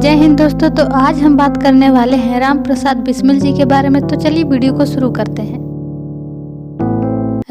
जय हिंद दोस्तों। तो आज हम बात करने वाले हैं राम प्रसाद बिस्मिल जी के बारे में। तो चलिए वीडियो को शुरू करते हैं।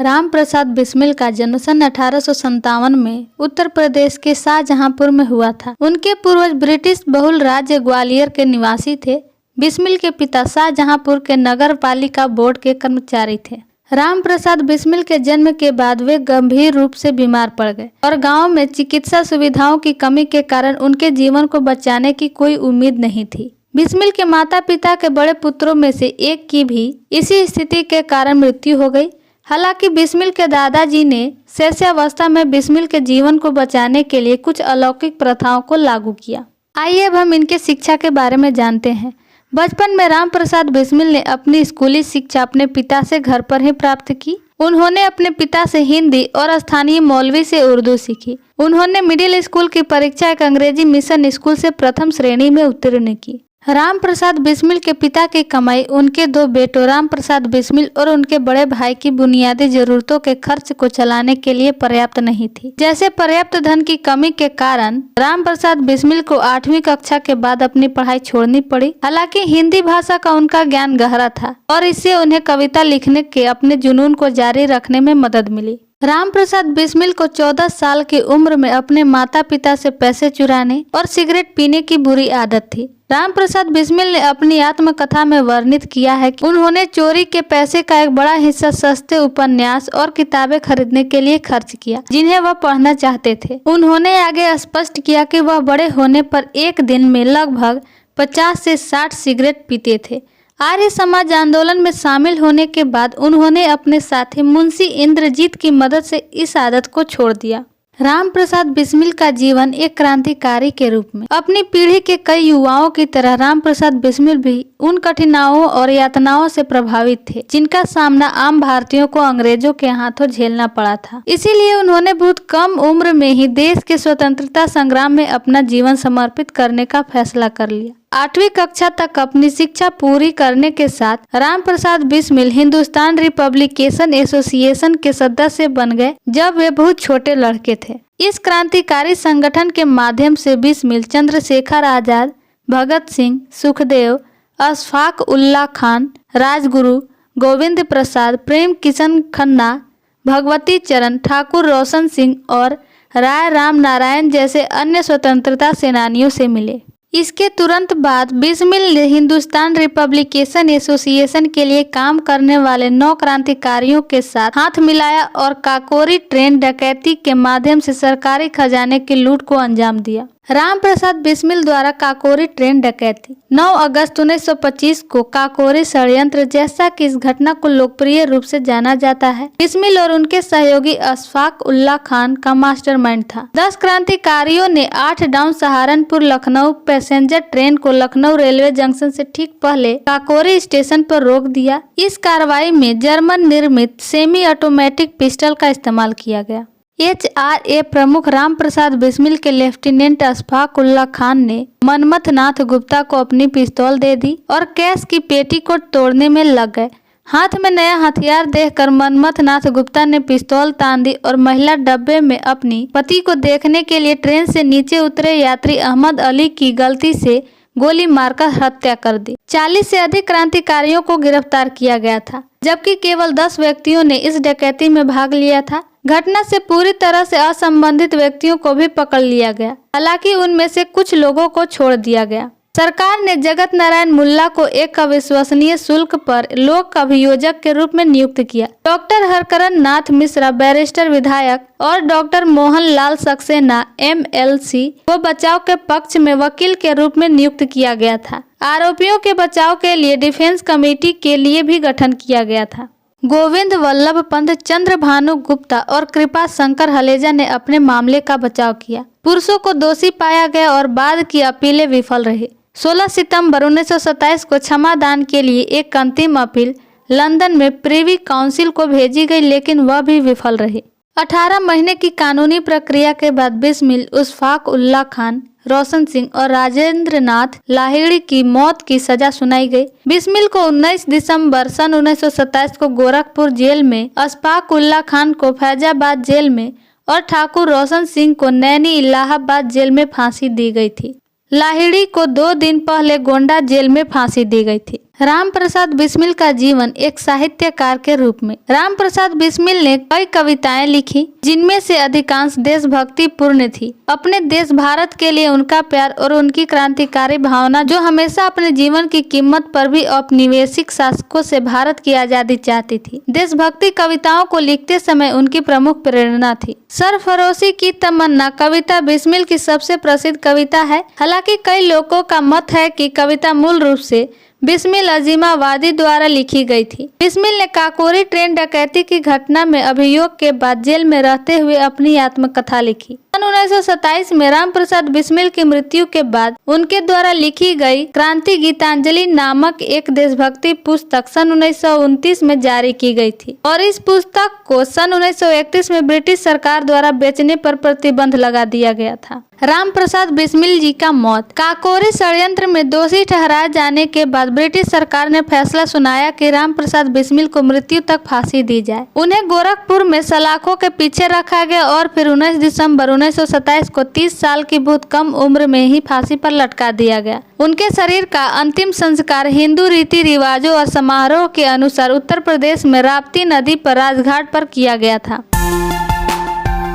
राम प्रसाद बिस्मिल का जन्म सन 1857 में उत्तर प्रदेश के शाहजहांपुर में हुआ था। उनके पूर्वज ब्रिटिश बहुल राज्य ग्वालियर के निवासी थे। बिस्मिल के पिता शाहजहांपुर के नगर पालिका बोर्ड के कर्मचारी थे। राम प्रसाद बिस्मिल के जन्म के बाद वे गंभीर रूप से बीमार पड़ गए और गांव में चिकित्सा सुविधाओं की कमी के कारण उनके जीवन को बचाने की कोई उम्मीद नहीं थी। बिस्मिल के माता पिता के बड़े पुत्रों में से एक की भी इसी स्थिति के कारण मृत्यु हो गई। हालांकि बिस्मिल के दादाजी ने शैशवावस्था में बिस्मिल के जीवन को बचाने के लिए कुछ अलौकिक प्रथाओं को लागू किया। आइए अब हम इनके शिक्षा के बारे में जानते हैं। बचपन में राम प्रसाद बिस्मिल ने अपनी स्कूली शिक्षा अपने पिता से घर पर ही प्राप्त की। उन्होंने अपने पिता से हिंदी और स्थानीय मौलवी से उर्दू सीखी। उन्होंने मिडिल स्कूल की परीक्षा एक अंग्रेजी मिशन स्कूल से प्रथम श्रेणी में उत्तीर्ण की। राम प्रसाद बिस्मिल के पिता की कमाई उनके दो बेटों राम प्रसाद बिस्मिल और उनके बड़े भाई की बुनियादी जरूरतों के खर्च को चलाने के लिए पर्याप्त नहीं थी। जैसे पर्याप्त धन की कमी के कारण राम प्रसाद बिस्मिल को 8वीं कक्षा के बाद अपनी पढ़ाई छोड़नी पड़ी। हालांकि हिंदी भाषा का उनका ज्ञान गहरा था और इससे उन्हें कविता लिखने के अपने जुनून को जारी रखने में मदद मिली। राम प्रसाद बिस्मिल को 14 साल की उम्र में अपने माता पिता से पैसे चुराने और सिगरेट पीने की बुरी आदत थी। राम प्रसाद बिस्मिल ने अपनी आत्मकथा में वर्णित किया है कि उन्होंने चोरी के पैसे का एक बड़ा हिस्सा सस्ते उपन्यास और किताबें खरीदने के लिए खर्च किया जिन्हें वह पढ़ना चाहते थे। उन्होंने आगे स्पष्ट किया कि वह बड़े होने पर एक दिन में लगभग 50 से 60 सिगरेट पीते थे। आर्य समाज आंदोलन में शामिल होने के बाद उन्होंने अपने साथी मुंशी इंद्रजीत की मदद से इस आदत को छोड़ दिया। राम प्रसाद बिस्मिल का जीवन एक क्रांतिकारी के रूप में अपनी पीढ़ी के कई युवाओं की तरह राम प्रसाद बिस्मिल भी उन कठिनाइयों और यातनाओं से प्रभावित थे जिनका सामना आम भारतीयों को अंग्रेजों के हाथों झेलना पड़ा था। इसीलिए उन्होंने बहुत कम उम्र में ही देश के स्वतंत्रता संग्राम में अपना जीवन समर्पित करने का फैसला कर लिया। 8वीं कक्षा तक अपनी शिक्षा पूरी करने के साथ राम प्रसाद बिस्मिल हिंदुस्तान रिपब्लिकेशन एसोसिएशन के सदस्य बन गए जब वे बहुत छोटे लड़के थे। इस क्रांतिकारी संगठन के माध्यम से बिस्मिल चंद्रशेखर आजाद, भगत सिंह, सुखदेव, अशफाक उल्लाह खान, राजगुरु, गोविंद प्रसाद, प्रेम किशन खन्ना, भगवती चरण ठाकुर, रोशन सिंह और राय राम नारायण जैसे अन्य स्वतंत्रता सेनानियों से मिले। इसके तुरंत बाद बिस्मिल ने हिंदुस्तान रिपब्लिकेशन एसोसिएशन के लिए काम करने वाले 9 क्रांतिकारियों के साथ हाथ मिलाया और काकोरी ट्रेन डकैती के माध्यम से सरकारी खजाने की लूट को अंजाम दिया। राम प्रसाद बिस्मिल द्वारा काकोरी ट्रेन डकैती 9 अगस्त 1925 को काकोरी षड्यंत्र जैसा कि इस घटना को लोकप्रिय रूप से जाना जाता है बिस्मिल और उनके सहयोगी अशफाक उल्लाह खान का मास्टरमाइंड था। 10 क्रांतिकारियों ने 8 down Saharanpur Lucknow passenger train को लखनऊ रेलवे जंक्शन से ठीक पहले काकोरी स्टेशन पर रोक दिया। इस कार्रवाई में जर्मन निर्मित सेमी ऑटोमेटिक पिस्टल का इस्तेमाल किया गया। HRA प्रमुख राम प्रसाद बिस्मिल के लेफ्टिनेंट अशफाक उल्लाह खान ने मनमथ नाथ गुप्ता को अपनी पिस्तौल दे दी और कैश की पेटी को तोड़ने में लग गए। हाथ में नया हथियार देखकर मनमथ नाथ गुप्ता ने पिस्तौल तान दी और महिला डब्बे में अपनी पति को देखने के लिए ट्रेन से नीचे उतरे यात्री अहमद अली की गलती से गोली मारकर हत्या कर दी। 40 से अधिक क्रांतिकारियों को गिरफ्तार किया गया था जबकि केवल 10 व्यक्तियों ने इस डकैती में भाग लिया था। घटना से पूरी तरह से असंबंधित व्यक्तियों को भी पकड़ लिया गया। हालांकि उनमें से कुछ लोगों को छोड़ दिया गया। सरकार ने जगत नारायण मुल्ला को एक अविश्वसनीय शुल्क पर लोक अभियोजक के रूप में नियुक्त किया। डॉक्टर हरकरण नाथ मिश्रा बैरिस्टर विधायक और डॉक्टर मोहन लाल सक्सेना MLC को बचाव के पक्ष में वकील के रूप में नियुक्त किया गया था। आरोपियों के बचाव के लिए डिफेंस कमेटी के लिए भी गठन किया गया था। गोविंद वल्लभ पंत, चंद्र भानु गुप्ता और कृपा शंकर हलेजा ने अपने मामले का बचाव किया। पुरुषों को दोषी पाया गया और बाद की अपीलें विफल रही। 16 सितंबर 1927 को क्षमा दान के लिए एक अंतिम अपील लंदन में प्रिवी काउंसिल को भेजी गई लेकिन वह भी विफल रही। 18 महीने की कानूनी प्रक्रिया के बाद बिस्मिल, अशफाक उल्लाह खान, रोशन सिंह और राजेंद्र नाथ लाहिड़ी की मौत की सजा सुनाई गई। बिस्मिल को 19 दिसंबर सन 1927 को गोरखपुर जेल में, अशफाक उल्लाह खान को फैजाबाद जेल में और ठाकुर रोशन सिंह को नैनी इलाहाबाद जेल में फांसी दी गई थी। लाहिड़ी को 2 दिन पहले गोंडा जेल में फांसी दी गई थी। राम प्रसाद बिस्मिल का जीवन एक साहित्यकार के रूप में। राम प्रसाद बिस्मिल ने कई कविताएं लिखी जिनमें से अधिकांश देशभक्ति पूर्ण थी। अपने देश भारत के लिए उनका प्यार और उनकी क्रांतिकारी भावना, जो हमेशा अपने जीवन की कीमत पर भी औपनिवेशिक शासकों से भारत की आजादी चाहती थी, देशभक्ति कविताओं को लिखते समय उनकी प्रमुख प्रेरणा थी। सरफरोशी की तमन्ना कविता बिस्मिल की सबसे प्रसिद्ध कविता है। हालांकि कई लोगों का मत है कि कविता मूल रूप से बिस्मिल अजीमाबादी द्वारा लिखी गई थी। बिस्मिल ने काकोरी ट्रेन डकैती की घटना में अभियोग के बाद जेल में रहते हुए अपनी आत्मकथा लिखी। सन 1927 में राम प्रसाद बिस्मिल की मृत्यु के बाद उनके द्वारा लिखी गई क्रांति गीतांजलि नामक एक देशभक्ति पुस्तक सन 1929 में जारी की गई थी और इस पुस्तक को सन 1931 में ब्रिटिश सरकार द्वारा बेचने पर प्रतिबंध लगा दिया गया था। राम प्रसाद बिस्मिल जी का मौत। काकोरी षड्यंत्र में दोषी ठहराए जाने के बाद ब्रिटिश सरकार ने फैसला सुनाया कि राम प्रसाद बिस्मिल को मृत्यु तक फांसी दी जाए। उन्हें गोरखपुर में सलाखों के पीछे रखा गया और फिर 19 दिसंबर 1927 को 30 साल की बहुत कम उम्र में ही फांसी पर लटका दिया गया। उनके शरीर का अंतिम संस्कार हिंदू रीति रिवाजों और समारोह के अनुसार उत्तर प्रदेश में राप्ती नदी पर राजघाट पर किया गया था।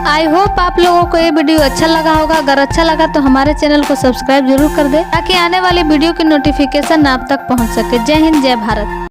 आई होप आप लोगों को ये वीडियो अच्छा लगा होगा। अगर अच्छा लगा तो हमारे चैनल को सब्सक्राइब जरूर कर दें ताकि आने वाली वीडियो की नोटिफिकेशन आप तक पहुंच सके। जय हिंद, जय भारत।